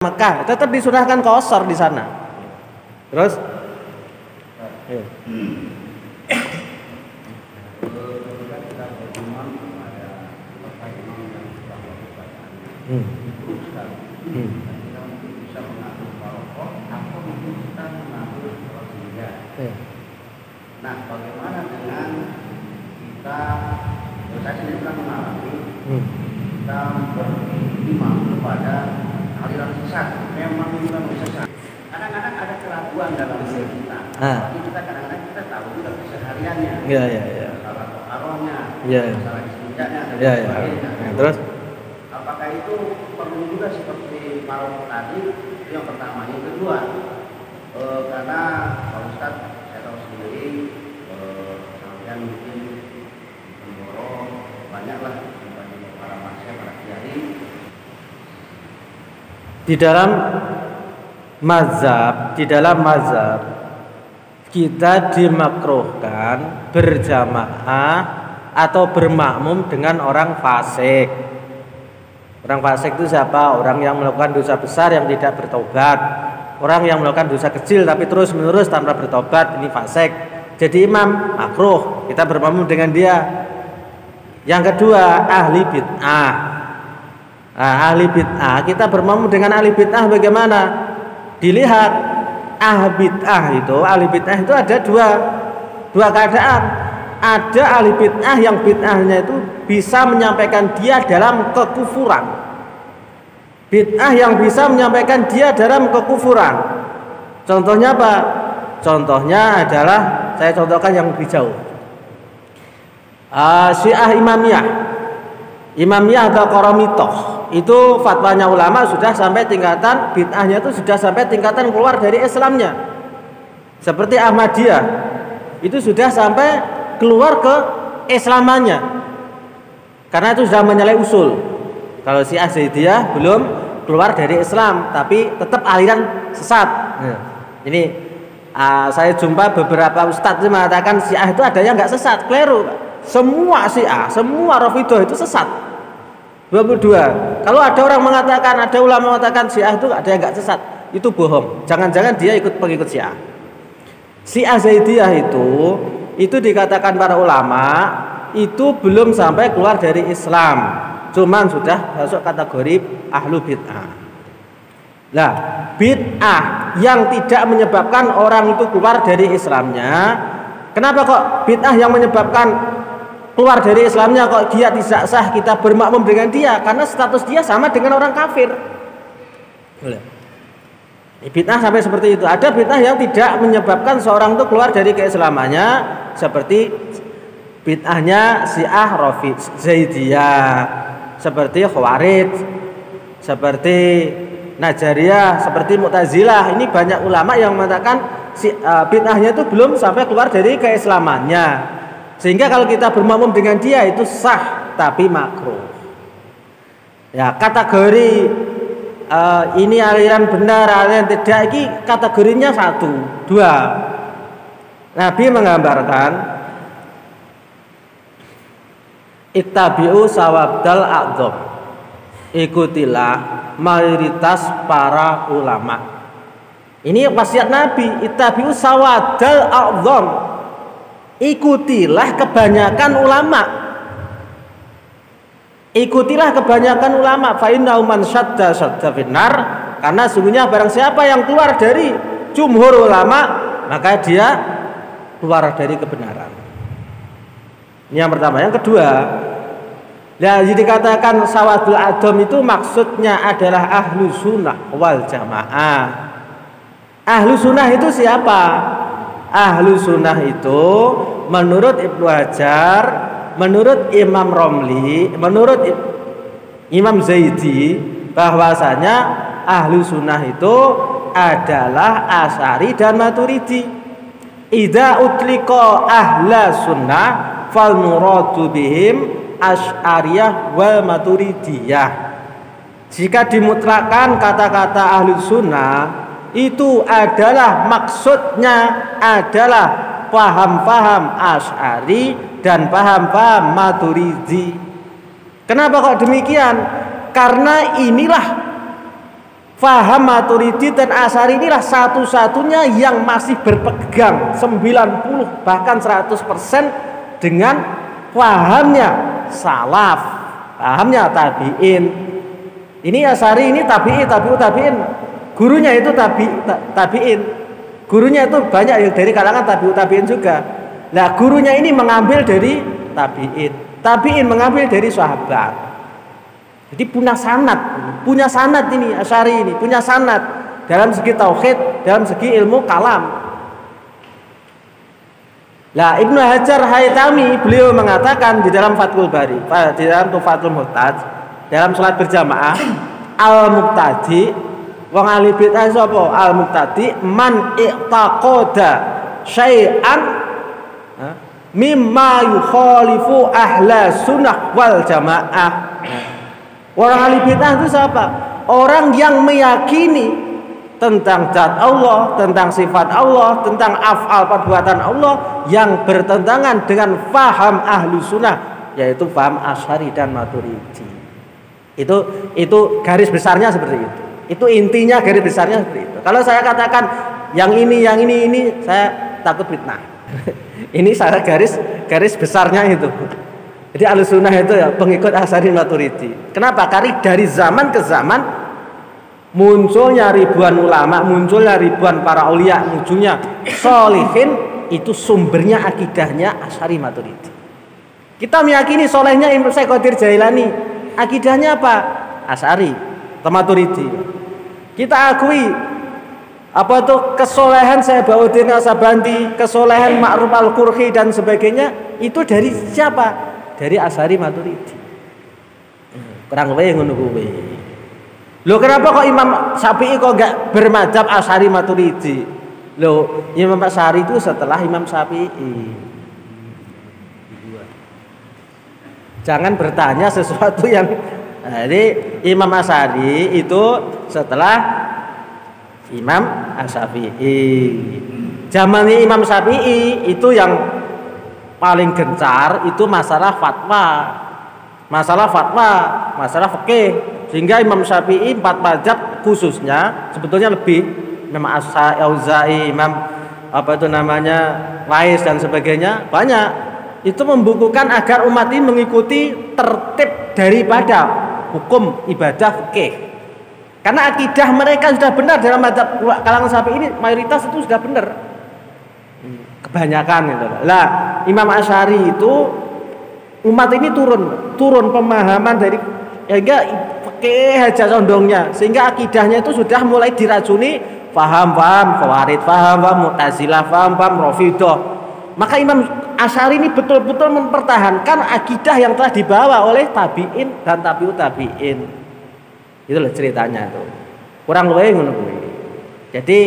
Mekah tetap disunahkan qasar di sana. Terus Nah, bagaimana dengan kita, saya sendiri kan mengalami kita berimam kepada aliran sesat, memang bukan sesat. Kadang-kadang ada keraguan dalam diri kita. Tapi kita kadang-kadang kita tahu juga kesehariannya. Masalah toharohnya, masalah istinjaknya, dan sebagainya. Terus apakah itu perlu juga seperti Maroko tadi? Itu yang pertama. Yang kedua, karena Pak Ustadz saya tahu sendiri, sampai mungkin memborong banyaklah para masyarakat, para kiai. Di dalam mazhab kita dimakruhkan berjamaah atau bermakmum dengan orang fasik. Orang fasik itu siapa? Orang yang melakukan dosa besar yang tidak bertobat. Orang yang melakukan dosa kecil tapi terus menerus tanpa bertobat, ini fasik. Jadi imam makruh kita bermakmum dengan dia. Yang kedua, ahli bid'ah. Nah, ahli bid'ah, kita bermakmum dengan ahli bid'ah bagaimana? Dilihat ahli bid'ah itu ada dua keadaan. Ada ahli bid'ah yang bid'ahnya itu bisa menyampaikan dia dalam kekufuran. Bid'ah yang bisa menyampaikan dia dalam kekufuran. Contohnya apa? Contohnya adalah, saya contohkan yang lebih jauh. Syiah Imamiyah atau Qaramitoh, itu fatwanya ulama sudah sampai tingkatan bid'ahnya itu sudah sampai tingkatan keluar dari Islamnya. Seperti Ahmadiyah, itu sudah sampai keluar ke Islamannya, karena itu sudah menyalahi usul. Kalau Syiah Zaidiyah belum keluar dari Islam, tapi tetap aliran sesat. Ini saya jumpa beberapa ustadz yang mengatakan Syiah itu ada yang nggak sesat, keliru. Semua Syiah, semua Rafidhah itu sesat. 22. Kalau ada orang mengatakan, ada ulama mengatakan Syiah itu ada yang nggak sesat, itu bohong. Jangan-jangan dia ikut pengikut Syiah. Syiah Zaidiyah itu dikatakan para ulama itu belum sampai keluar dari Islam, cuman sudah masuk kategori ahlu bid'ah. Nah, bid'ah yang tidak menyebabkan orang itu keluar dari Islamnya. Kenapa kok bid'ah yang menyebabkan keluar dari Islamnya kok dia tidak sah kita bermakmum dengan dia? Karena status dia sama dengan orang kafir. Bid'ah sampai seperti itu. Ada bid'ah yang tidak menyebabkan seorang itu keluar dari keislamannya, seperti bid'ahnya Syiah Zaidiyah, seperti Khawarij, seperti Najariyah, seperti Mu'tazilah. Ini banyak ulama yang mengatakan bid'ahnya itu belum sampai keluar dari keislamannya, sehingga kalau kita bermakmum dengan dia itu sah tapi makruh. Ya, kategori ini aliran benar, aliran tidak, ini kategorinya 1, 2. Nabi menggambarkan ittabi'u sawabdal a'dzam, ikutilah mayoritas para ulama. Ini wasiat Nabi, ittabi'u sawadal a'dzam, ikutilah kebanyakan ulama. Ikutilah kebanyakan ulama. Fa innahu man syadda finnar, karena sungguhnya barang siapa yang keluar dari jumhur ulama, maka dia keluar dari kebenaran. Ini yang pertama. Yang kedua, ya, jadi dikatakan sawadul a'dzam itu maksudnya adalah ahlu sunnah wal jamaah. Ahlu sunnah itu siapa? Ahlu sunnah itu menurut Ibnu Hajar, menurut Imam Romli, menurut Imam Zaidi, bahwasanya ahlu sunnah itu adalah Asy'ari dan Maturidi. Idza utliqa ahla sunnah fal muradu bihim Asy'ariyah wal Maturidiyah. Jika dimutlakkan kata-kata ahlu sunnah, itu adalah maksudnya adalah paham-paham Asy'ari dan paham-paham Maturidi. Kenapa kok demikian? Karena inilah Faham Maturidi dan Asy'ari inilah satu-satunya yang masih berpegang 90 bahkan 100% dengan fahamnya salaf, fahamnya tabi'in. Ini Asy'ari ini tabi'in. Gurunya itu tabi'in. Gurunya itu banyak yang dari kalangan tabi'in juga. Nah, gurunya ini mengambil dari tabi'in. Tabi'in mengambil dari sahabat. Jadi punya sanad ini Asy'ari ini, punya sanad dalam segi tauhid, dalam segi ilmu kalam. Lah Ibnu Hajar Haytami beliau mengatakan di dalam Fathul Bari, di dalam Tuhfatul Muhtaj, dalam salat berjamaah, al-muqtadi wong ahli bid'ah sapa? Al-muqtadi man i'taqada syai'an mimma yukhalifu ahla sunnah wal jamaah. Orang ahli bid'ah itu siapa? Orang yang meyakini tentang zat Allah, tentang sifat Allah, tentang af'al perbuatan Allah yang bertentangan dengan faham ahlu sunnah, yaitu faham Asy'ari dan Maturidi. Itu garis besarnya seperti itu. Itu intinya garis besarnya seperti itu. Kalau saya katakan yang ini, saya takut fitnah. Ini saya garis besarnya itu. Jadi Ahlussunnah itu ya pengikut Asy'ari Maturidi. Kenapa? Karena dari zaman ke zaman munculnya ribuan ulama, munculnya ribuan para aulia, munculnya sholihin, itu sumbernya akidahnya Asy'ari Maturidi. Kita meyakini solehnya Imam Syekh Qadir Jailani, akidahnya apa? Asy'ari Maturidi. Kita akui apa itu kesolehan Syekh Bahuddin As-Sabanti, kesolehan Ma'ruf Al-Qurhi dan sebagainya, itu dari siapa? Dari Asy'ari Maturidi. Kurang lebih ngono kuwi. Loh, kenapa kok Imam Syafi'i kok enggak bermadzhab Asy'ari Maturidi? Loh, Imam Asy'ari itu setelah Imam Syafi'i. Jangan bertanya sesuatu yang jadi Imam Asy'ari itu setelah Imam Syafi'i. Zamannya Imam Syafi'i itu yang paling gencar itu masalah fatwa, masalah fikih. Sehingga Imam Syafi'i 4 mazhab khususnya sebetulnya lebih, Imam Auza'i, Imam Lais dan sebagainya banyak. Itu membukukan agar umat ini mengikuti tertib daripada hukum ibadah fikih. Karena akidah mereka sudah benar dalam mazhab kalangan Syafi'i ini, mayoritas itu sudah benar. Kebanyakan gitu. Lah Imam Asy'ari itu umat ini turun pemahaman dari enggak fikih aja condongnya, sehingga akidahnya itu sudah mulai diracuni paham Khawarij, paham Mu'tazilah, paham Rafidhah. Maka Imam Asy'ari ini betul-betul mempertahankan akidah yang telah dibawa oleh tabi'in dan tabi'ut tabi'in. Itu loh ceritanya itu. Kurang lebih ngono kuwi. Jadi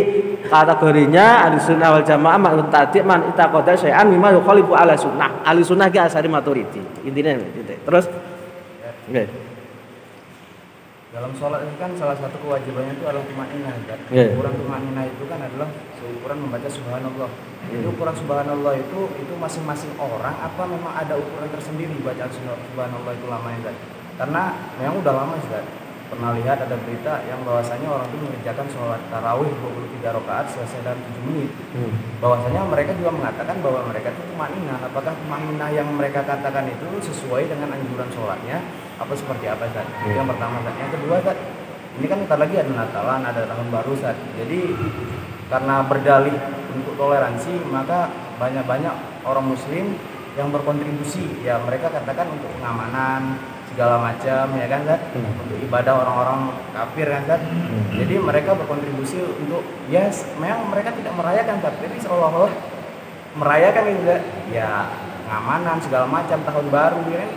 kategorinya Ahlussunnah wal Jamaah muqtadi man itaqada syai'an mimma yukhalifu ala sunnah. Ahlussunnah ki Asy'ari Maturidi. Intinya gitu. Terus nggih. Dalam sholat ini kan salah satu kewajibannya itu adalah tumaninah kan. Ukuran tumaninah itu kan adalah seukuran membaca subhanallah. Jadi ukuran subhanallah itu masing-masing orang apa memang ada ukuran tersendiri bacaan subhanallah itu lamanya kan. Karena memang udah lama Ustaz. Pernah lihat ada berita yang bahwasanya orang itu mengerjakan sholat tarawih 23 rakaat selesai dalam 7 menit. Bahwasanya mereka juga mengatakan bahwa mereka itu tumaninah. Apakah tumaninah yang mereka katakan itu sesuai dengan anjuran sholatnya? Apa seperti apa Ustaz? Yang pertama Ustaz. Yang kedua Ustaz, ini kan bentar lagi ada Natalan, ada tahun baru Ustaz. Jadi karena berdalih untuk toleransi, maka banyak orang muslim yang berkontribusi, ya mereka katakan untuk pengamanan segala macam ya kan Zat, untuk ibadah orang-orang kafir kan Zat. Jadi mereka berkontribusi untuk memang mereka tidak merayakan tapi seolah-olah merayakan itu Zat. Ya pengamanan segala macam tahun baru ya kan.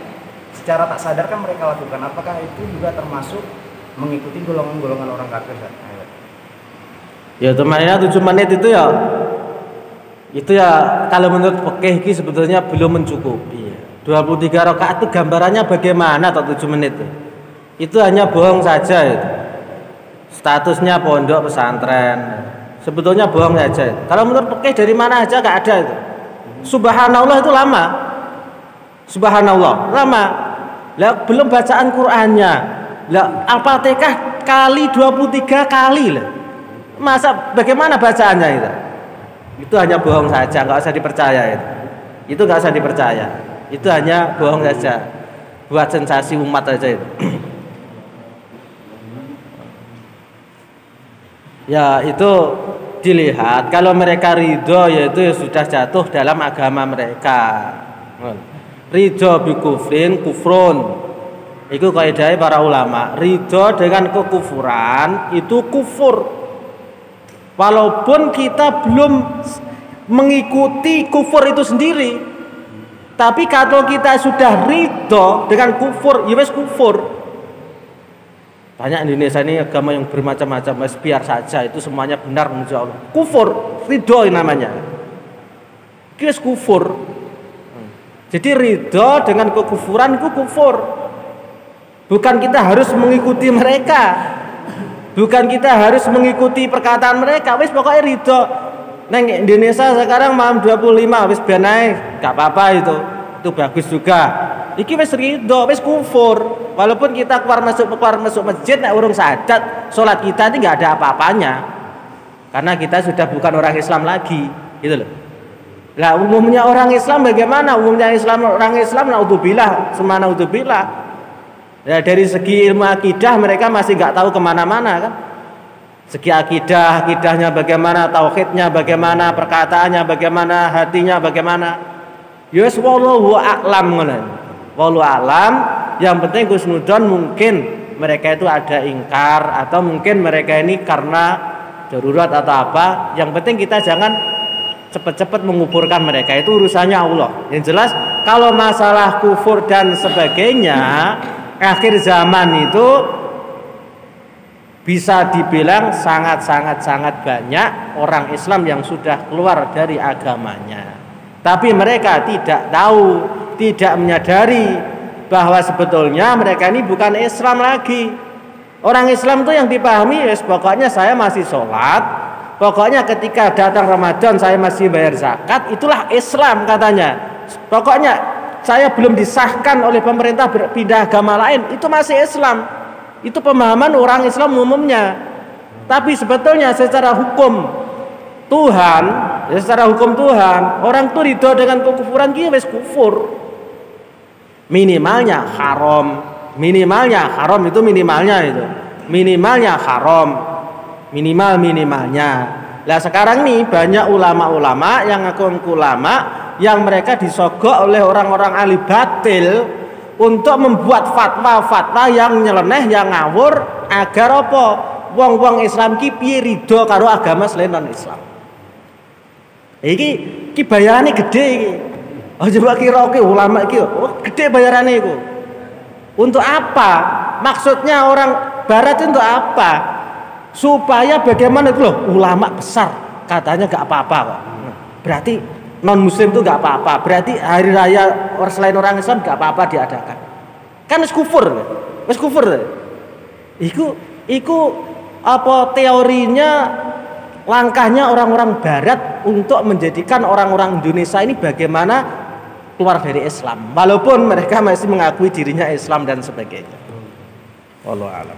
Secara tak sadar kan mereka lakukan. Apakah itu juga termasuk mengikuti golongan-golongan orang kafir Zat? Ya temannya 7 menit itu ya kalau menurut fikih sebetulnya belum mencukupi. 23 rakaat itu gambarannya bagaimana atau 7 menit itu hanya bohong saja itu. Statusnya pondok pesantren sebetulnya bohong saja itu. Kalau menurut fikih dari mana aja gak ada itu. Subhanallah itu lama, subhanallah lama. Lah belum bacaan Qur'annya, lah Al-Fatihah kali 23 kali lah. Masa bagaimana bacaannya itu? Itu hanya bohong saja, nggak usah dipercaya itu. Itu nggak usah dipercaya. Itu hanya bohong saja, buat sensasi umat aja itu. Ya itu dilihat. Kalau mereka ridho, yaitu ya sudah jatuh dalam agama mereka. Ridho bi kufrin kufrun. Itu kaidahnya para ulama. Ridho dengan kekufuran itu kufur. Walaupun kita belum mengikuti kufur itu sendiri, tapi kalau kita sudah ridho dengan kufur, ya wes kufur. Banyak di Indonesia ini agama yang bermacam-macam, wes biar saja, itu semuanya benar menurut Allah. Kufur, ridho namanya. Itu kufur. Jadi ridho dengan kekufuran itu kufur. Bukan kita harus mengikuti mereka, bukan kita harus mengikuti perkataan mereka. Wes pokoknya ridho. Neng Indonesia sekarang malam 25 wes benai, gak apa-apa itu bagus juga. Iki wes ridho, wes kufur. Walaupun kita keluar masuk masjid, nak urung sadat, sholat kita ini nggak ada apa-apanya, karena kita sudah bukan orang Islam lagi, gitu loh. Lah umumnya orang Islam bagaimana? Umumnya orang Islam naudzubillah, semana naudzubillah. Ya dari segi ilmu akidah mereka masih nggak tahu kemana-mana kan. Segi akidahnya bagaimana, tauhidnya bagaimana, perkataannya bagaimana, hatinya bagaimana. Yus wallahu a'lam ngono. Wallahu a'lam. Yang penting husnudon mungkin mereka itu ada ingkar, atau mungkin mereka ini karena darurat atau apa. Yang penting kita jangan cepat-cepat menguburkan mereka, itu urusannya Allah. Yang jelas kalau masalah kufur dan sebagainya, akhir zaman itu bisa dibilang sangat banyak orang Islam yang sudah keluar dari agamanya. Tapi mereka tidak tahu, tidak menyadari bahwa sebetulnya mereka ini bukan Islam lagi. Orang Islam itu yang dipahami, yes, pokoknya saya masih sholat, pokoknya ketika datang Ramadan saya masih bayar zakat, itulah Islam katanya. Pokoknya saya belum disahkan oleh pemerintah berpindah agama lain, itu masih Islam. Itu pemahaman orang Islam umumnya. Tapi sebetulnya secara hukum Tuhan, orang itu ridho dengan kekufuran dia wis kufur. Minimalnya haram itu minimalnya haram, minimalnya. Lah sekarang nih banyak ulama-ulama yang ngaku ulama yang mereka disogok oleh orang-orang ahli batil untuk membuat fatwa-fatwa yang nyeleneh, yang ngawur, agar apa? Wong-wong Islam ki piye ridho karo agama selain non-Islam. Iki bayarane gede iki. Oh coba kira oke ulama iki, oh gede bayarannya itu. Untuk apa? Maksudnya orang barat itu untuk apa? Supaya bagaimana itu loh, ulama besar katanya gak apa-apa kok. Berarti non muslim itu gak apa-apa. Berarti hari raya selain orang Islam gak apa-apa diadakan. Kan wis kufur. Iku apa teorinya, langkahnya orang-orang barat untuk menjadikan orang-orang Indonesia ini bagaimana keluar dari Islam, walaupun mereka masih mengakui dirinya Islam dan sebagainya. Wallahu a'lam.